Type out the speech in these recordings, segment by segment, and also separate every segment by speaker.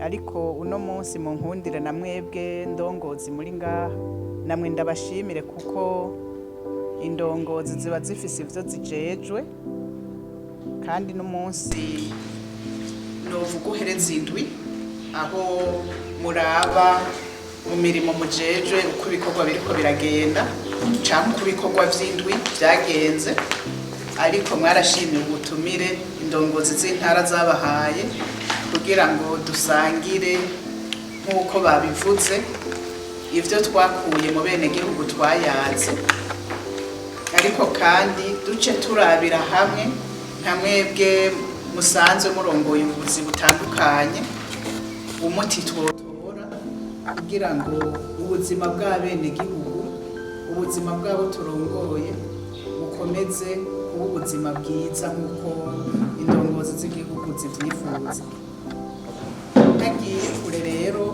Speaker 1: ariko uno munsi mu nkundire na mwebwe ndongozi muri ngaha namwe ndabashimire kuko indongozi ziba zifise ivyo zijejwe kandi n'umunsi novuga uhereza indwi aho muraba mu mirimo mujejwe uko ibikorwa biriko biragenda canke uko ibikorwa vy'indwi vyagenze ariko mwarashimiye ubutumire indongozi z'intara zabahaye kugira ngo dusangire nk'uko babivuze ivyo twakuye mu bene gihugu twayaze ariko kandi duce turabira hamwe nka mwebwe musanzwe murongoye ubuzi butandukanye umuti twotora kugira ngo ubuzima bw'abene gihugu ubuzima bwabo turongoye bukomeze kuba ubuzima bwiza nk'uko indongozi z'igihugu zivyifuza. Nagiye kure rero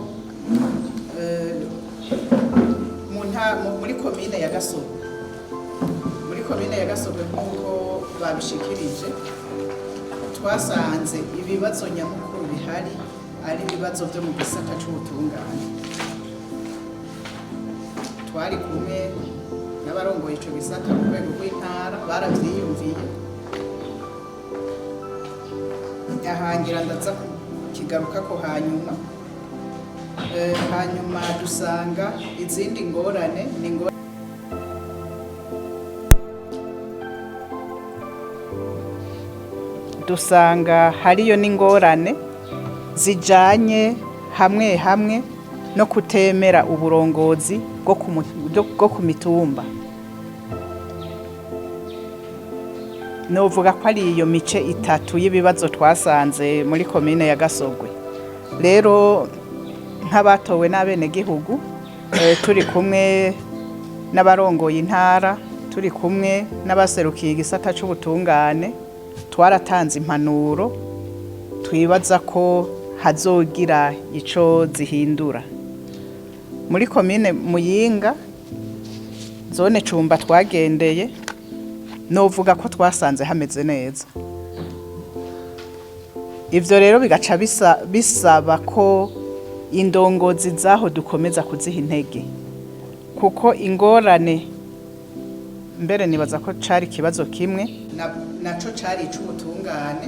Speaker 1: muri komine ya Gasogo nk'uko babishikirije twasanze ibibazo nyamukuru bihari ari ibibazo vyo mu gisata c'ubutungane. Twari kumwe n'abarongoye ico gisata ku rwego rw'intara baravyiyumviye ahangira ndaza kigarukako hanyuma dusanga izindi ngorane dusanga hariyo n'ingorane zijanye hamwe no kutemera uburongozi bwo ku mitumba. Novuga ko ari iyo mice itatu y'ibibazo twasanze muri komine ya Gasogwe. Rero nk'abatowe n'abene gihugu turi kumwe n'abarongoye intara, turi kumwe n'abaserukiye igisata c'ubutungane, twaratanze impanuro twibaza ko hazogira ico zihindura. Muri komine Muyinga zone Cumba twagendeye novuga ko twasanze hameze neza. Ivyo rero bigaca bisaba ko indongozi zaho dukomeza kuziha intege kuko ingorane mbere nibaza ko cari kibazo kimwe naco cari c'ubutungane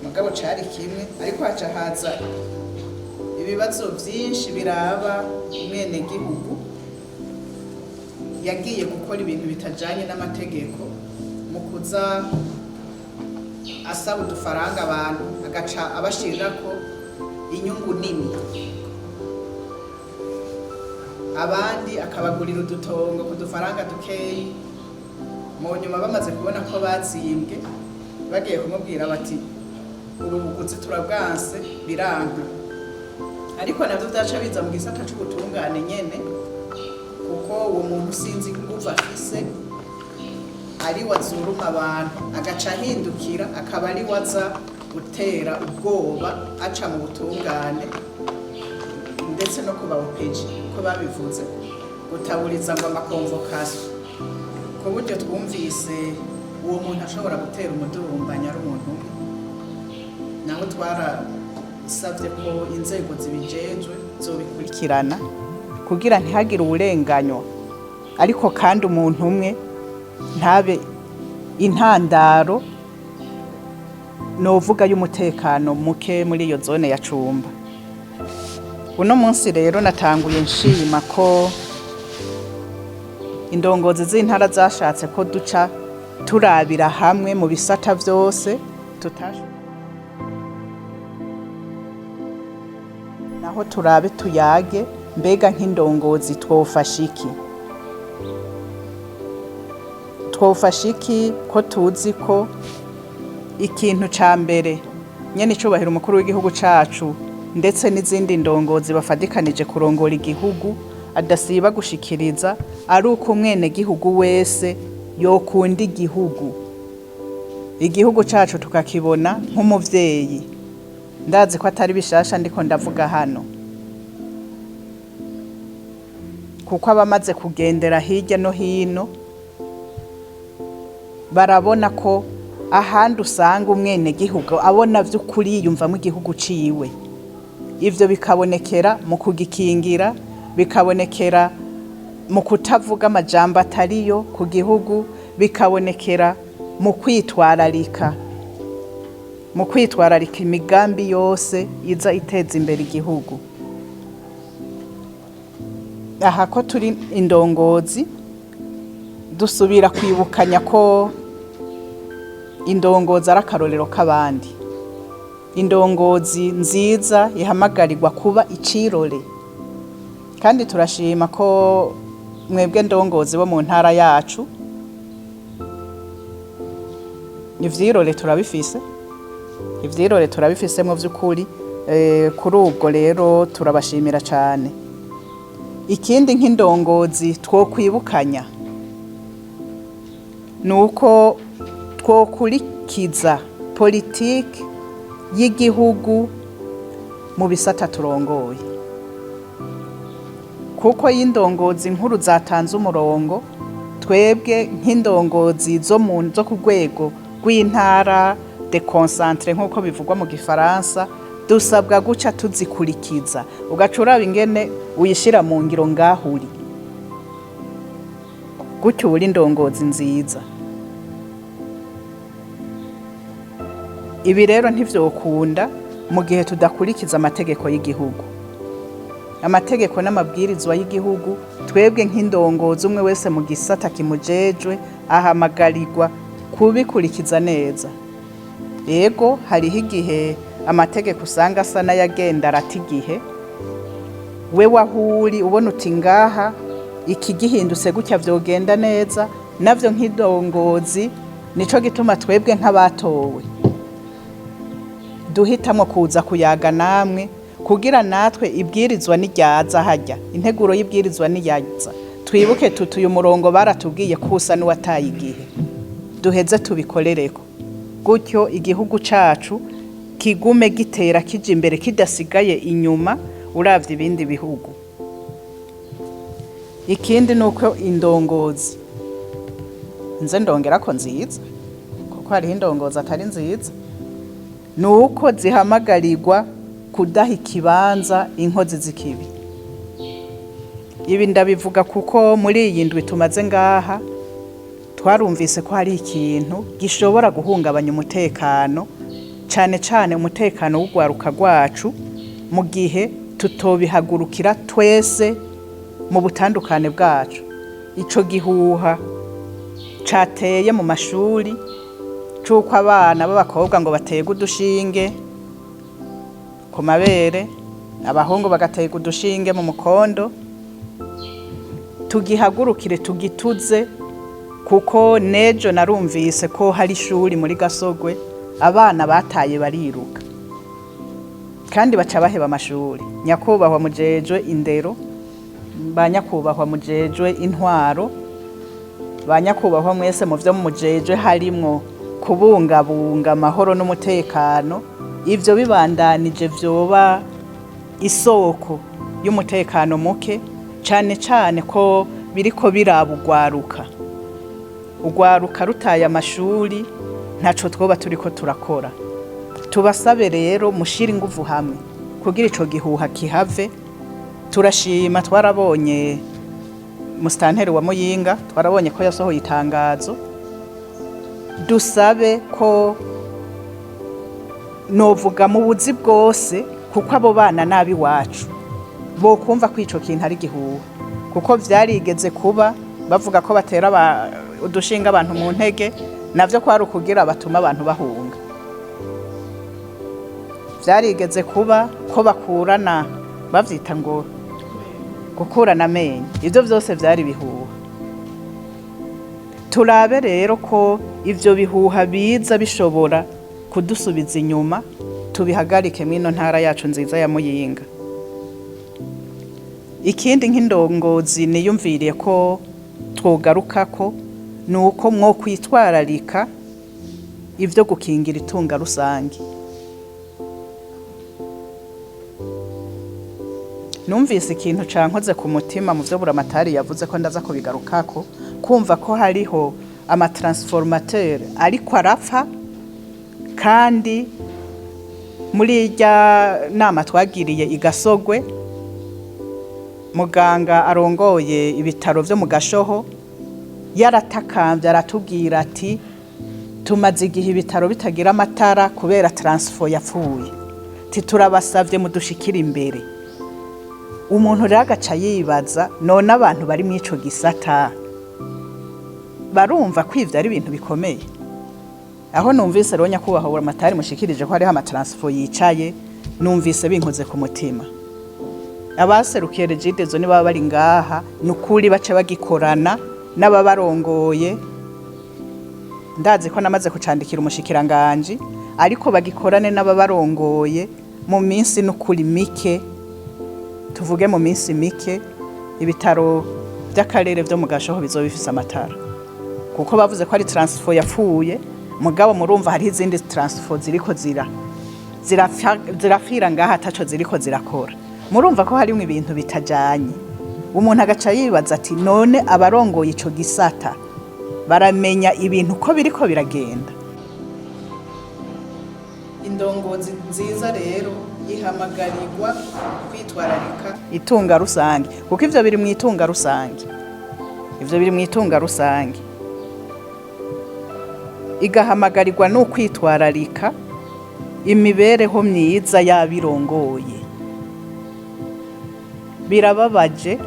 Speaker 1: mugabo cari kimwe ariko haca haza ibibazo vyinshi biraba mwene gihugu yagiye gukora ibintu bitajanye n'amategeko mu kuza asaba udufaranga abantu agaca abashirirako inyungu nini abandi akabagurira udutongo ku dufaranga dukeyi mu nyuma bamaze kubona ko bazimbwe bagiye kumubwira bati urubuguzi turabwanse biranga ariko navyo vyaca biza mu gisata c'ubutungane nyene kuko uwo muntu sinzi nguva afise ari wazuruma abantu agaca ahindukira akaba ari waza gutera ubwoba aca mu butungane ndetse no kuba opeji ko babivuze gutaburiza ngo amakonvokasyo ku buryo twumvise uwo muntu ashobora gutera umudurumbanya ari umuntu naho twarasavye ko inzego zibijejwe zobikurikirana kugira ntihagire uburenganywa ariko kandi umuntu umwe ntabe intandaro novuga y'umutekano muke muri iyo zone ya Cumba. Uno munsi rero natanguye nshima ko indongozi z'intara zashatse ko duca turabira hamwe mu bisata vyose naho turabe tuyage mbega nk'indongozi twofasha iki ko tuzi ko ikintu ca mbere nyene icubahiro umukuru w'igihugu cacu ndetse n'izindi ndongozi bafadikanije kurongora igihugu adasiba gushikiriza ari uko mwene gihugu wese yokunda igihugu cacu tukakibona nk'umuvyeyi. Ndazi ko atari bishasha ndiko ndavuga hano kuko abamaze kugendera hirya no hino barabona ko ahandi usanga umwene gihugu abona vy'ukuri yiyumvamo igihugu ciwe. Ivyo bikabonekera mu kugikingira, bikabonekera mu kutavuga amajambo atariyo ku gihugu, bikabonekera mu kwitwararika imigambi yose iza iteza imbere igihugu. Aha ko turi indongozi dusubira kwibukanya ko indongozi ari akarorero k'abandi. Indongozi nziza ihamagarirwa kuba icirore, kandi turashima ko mwebwe ndongozi bo mu ntara yacu ivyirore turabifise mu vy'ukuri. Kuri ubwo rero turabashimira cane. Ikindi nk'indongozi twokwibukanya nuko twokurikiza politiki y'igihugu mu bisata turongoye, kuko y'indongozi nkuru zatanze umurongo. Twebwe nk'indongozi zo ku rwego rw'intara de concentre nk'uko bivugwa mu gifaransa, dusabwa guca tuzikurikiza, ugaca uraba ingene uyishira mu ngiro ngahuri, gutyo uri indongozi nziza. Ibi rero ntivyokunda mu gihe tudakurikiza amategeko y'igihugu, amategeko n'amabwirizwa y'igihugu. Twebwe nk'indongozi umwe wese mu gisata kimujejwe ahamagarirwa kubikurikiza neza. Yego hariho igihe amategeko usanga asa n'ayagenda arata igihe, we wahuri ubona uti ngaha iki gihindutse gutya vyogenda neza. Navyo nk'indongozi nico gituma twebwe nk'abatowe duhitamwo kuza kuyaga namwe, kugira natwe ibwirizwa niryaza harya, integuro y'ibwirizwa niryaza, twibuke tuti uyu murongo baratubwiye kusa n'uwataye igihe, duheze tubikorereko, gutyo igihugu cacu kigume gitera kija imbere kidasigaye inyuma uravye ibindi bihugu. Ikindi nuko indongozi nze ndongerako nziza, kuko hariho indongozi atari nziza, nuko zihamagarirwa kudaha ikibanza inkozi z'ikibi. Ibi ndabivuga kuko muri iyi ndwi tumaze ngaha twarumvise ko hari ikintu gishobora guhungabanya umutekano, cane cane umutekano w'ugwaruka rwacu, mu gihe tutobihagurukira twese mu butandukane bwacu. Ico gihuha cateye mu mashuri c'uko abana b'abakobwa ngo batega udushinge ku mabere, abahungu bagatega udushinge mu mukondo. Tugihagurukire tugituze, kuko nejo narumvise ko hari ishuri muri Gasogwe abana bataye bariruka, kandi baca baheba amashuri. Nyakubahwa mujejwe indero, ba nyakubahwa mujejwe intwaro, ba nyakubahwa mwese mu vyo mujejwe harimwo kubungabunga amahoro n'umutekano, ivyo bibandanije vyoba isoko y'umutekano muke, cane cane ko biriko biraba ugwaruka rutaye amashuri ntaco twoba turiko turakora. Tubasabe rero mushira inguvu hamwe kugira ico gihuha kihave. Turashima, twarabonye musitanteri wa Muyinga, twarabonye ko yasohoye itangazo. Dusabe ko novuga mu buzi bwose, kuko abo bana nabi wacu bo kumva ko ico kintu ari gihuha, kuko vyarigeze kuba bavuga ko batera udushinga abantu mu ntege, navyo kwari ukugira batuma abantu bahunga. Vyarigeze kuba ko bakurana, bavyita ngo gukurana amenyo. Ivyo vyose vyari bihuha. Turabe rero ko ivyo bihuha biza bishobora kudusubiza inyuma, tubihagarike mwino ntara yacu nziza ya Muyinga. Ikindi nk'indongozi niyumviriye ko twogarukako, nuko mwo kwitwararika ivyo gukingira itunga rusangi. Numvise ikintu cankoze ku mutima mu vyo buramatari yavuze ko ndaza kubigarukako, kumva ko hariho amatransformateur ariko arapfa kandi muri irya nama twagiriye igasogwe muganga arongoye ibitaro byo mu Gashoho yaratakambye aratubwira ati tumaze igihe ibitaro bitagira amatara kubera transfo yapfuye turabasavye mudushikira imbere. Umuntu rero agaca yibaza none abantu bari mu ico gisata barumva kwivya ari ibintu bikomeye. Aho numvise rero nyakubahwa amatari mushikirije ko hariho amatransfo yicaye numvise binkoze ku mutima. Abaserukiye regidezo ni baba bari ngaha nukuri bace bagikorana n'ababarongoye. Ndazi ko namaze kucandikira umushikiranganje ariko bagikorane n'ababarongoye mu minsi nukuri mike, tuvuge mu minsi mike ibitaro by'akarere byo mu Gashoho bizobifisa amatara, kuko bavuze ko ari transfo yapfuye. Mugabo murumva hari izindi transfo ziriko zirafira ngaha ataco ziriko zirakora. Murumva ko harimo ibintu bitajanye. Umuntu agaca yibaza ati none abarongoye ico gisata baramenya ibintu ko biriko biragenda. Indongozi nziza rero ihamagarirwa kwitwararika itunga rusange, kuko ivyo biri mu itunga rusange. Igahamagarirwa no kwitwararika imibereho myiza yabirongoye. Birababaje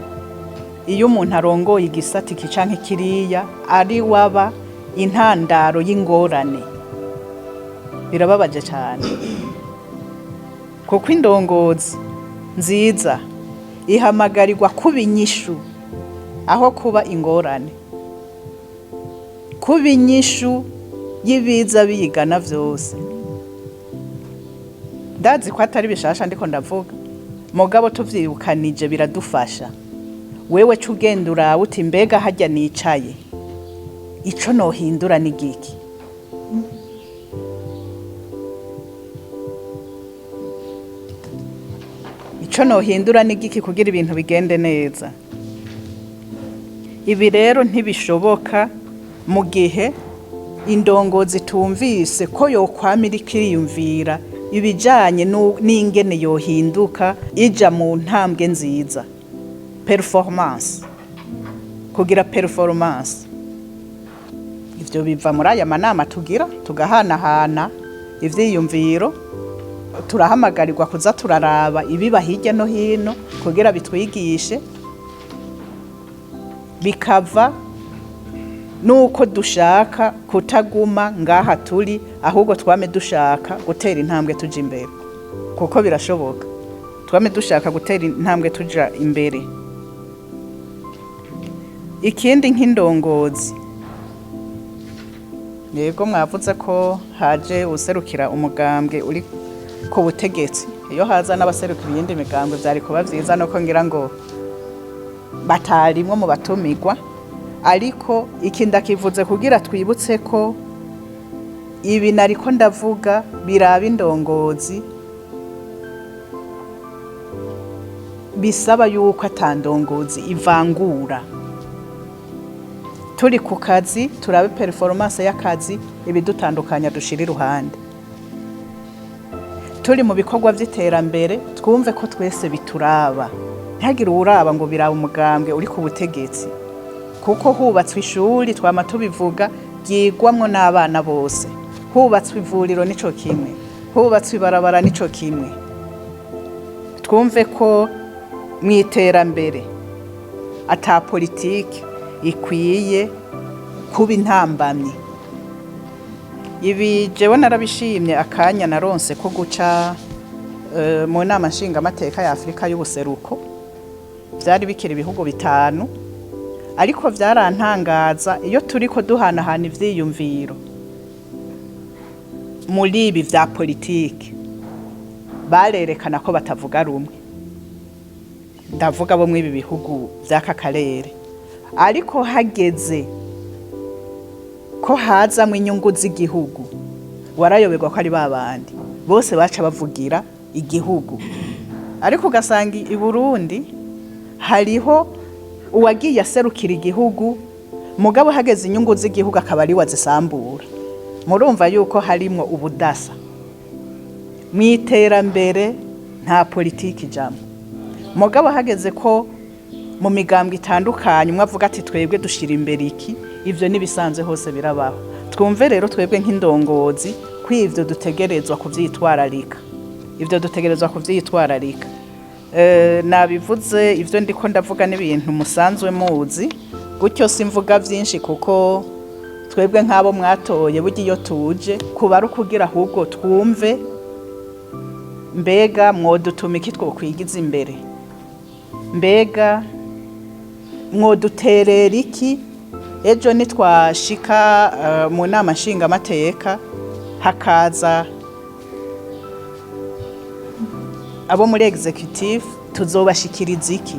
Speaker 1: iyo umuntu arongoye igisata canke kiriya ari waba intandaro y'ingorane. Birababaje cyane kuko indongozi nziza ihamagarirwa kuba inyishu aho kuba ingorane, kuba inyishu yibiza biyigana vyose. Ndazi ko atari bishasha ndiko ndavuga, mugabo tuvyibukanije biradufasha. Wewe cugendura uti mbega hajya nicaye ico nohindura n'igiki. Ico nohindura n'igiki kugira ibintu bigende neza. Ibi rero ntibishoboka mu gihe indongozi tumvise ko yokwamira ikiyumvira ibijanye n'ingene yohinduka ija mu ntambwe nziza. Performance, kugira performance. Ivyo biva muri aya manama tugira tugahanahana ivyiyumviro, turahamagarirwa kuza turaraba ibiba hirya no hino kugira bitwigishe, bikava nuko dushaka kutaguma ngaha turi, ahubwo twame dushaka gutera intambwe tuja imbere, kuko birashoboka. Twame dushaka gutera intambwe tuja imbere. Ikindi nk'indongozi, yego mwavuze ko haje userukira umugambwe uri ku butegetsi. Iyo haza n'abaserukira iyindi migambwe byari kuba vyiza no ko ngira ngo batarimwe mu batumigwa, ariko iki ndakivuze kugira twibutse ko ibi nariko ndavuga biraba indongozi, bisaba yuko atandongozi ivangura. Turi ku kazi turabe performance y'akazi, ibidutandukanya dushira iruhande. Turi mu bikorwa vy'iterambere twumve ko twese bituraba, ntihagire uraba ngo biraba umugambwe uri ku butegetsi, kuko hubatswe ishuri twama tubivuga ryigwamwo n'abana bose, hubatswe ivuriro nico kimwe, hubatswe ibarabara nico kimwe. Twumve ko mw'iterambere ata politike ikwiye kuba intambamye. Ibi jewe narabishimye akanya naronse ko guca mu nama nshinga amateka ya Afrika y'ubuseruko. Vyari bikira ibihugu 5, ariko vyarantangaza iyo turiko duhanahana ivyiyumviro muri ibi vya politike, barerekana ko batavuga rumwe. Ndavuga bo mw'ibi bihugu vy'aka karere, ariko hageze ko hazamwe inyungu z'igihugu warayoberwa ko ari babandi bose baca bavugira igihugu. Ariko ugasanga i Burundi hariho uwagiye aserukira igihugu, mugabo hageze inyungu z'igihugu akaba ari wazisambura. murumva yuko harimwo ubudasa mu iterambere nta politiki ijambo mugabo hageze ko mu migambwe itandukanye umwe avuga ati twebwe dushira imbere iki ivyo nibisanzwe hose birabaho twumve rero twebwe nk'indongozi kw'ivyo dutegerezwa kuvyitwararika nabivuze ivyo ndiko ndavuga n'ibintu musanzwe muzi gutyo simvuga vyinshi kuko twebwe nk'abo mwatoye burya iyo tuje kuba ari ukugira ahubwo twumve mbega mwodutuma iki twokwigiza imbere mbega mwoduterera iki ejo nitwashika mu nama nshingamateka hakaza abo muri executive tuzobashikiriza iki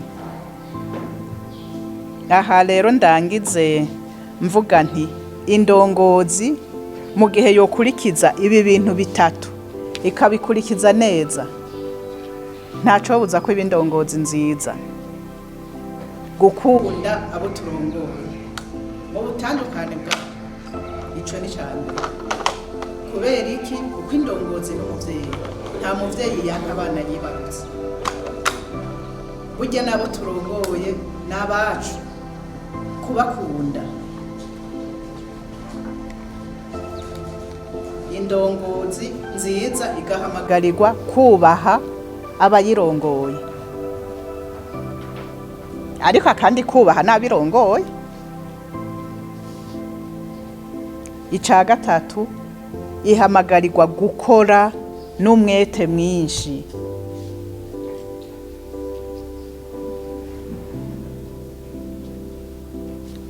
Speaker 1: aha rero ndangize mvuga nti indongozi mu gihe yokurikiza ibi bintu bitatu ikabikurikiza neza ntacobuza ko ibindongozi nziza gukunda abo turongoye mu butandukane bwa ico ni cyane kubera iki kuko indongozi n'umuvyeyi nta muvyeyi yanka abana yibarutse burya nabo turongoye n'abacu kubakunda indongozi nziza igahamagarirwa kubaha abayirongoye ariko kandi kubaha n'abirongoye ica gatatu ihamagarirwa gukora n'umwete mwinshi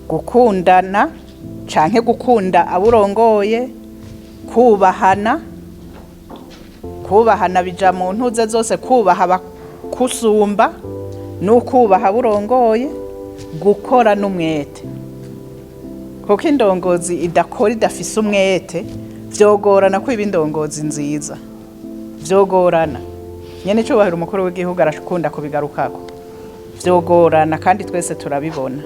Speaker 1: gukundana canke gukunda aburongoye kubahana bija mu ntuze zose kubaha bakusumba n'ukubaha burongoye gukora n'umwete kuko indongozi idakora idafise umwete vyogorana ko ibindongozi nziza vyogorana nyene cubahira umukuru w'igihugu arashukunda kubigarukako vyogorana kandi twese turabibona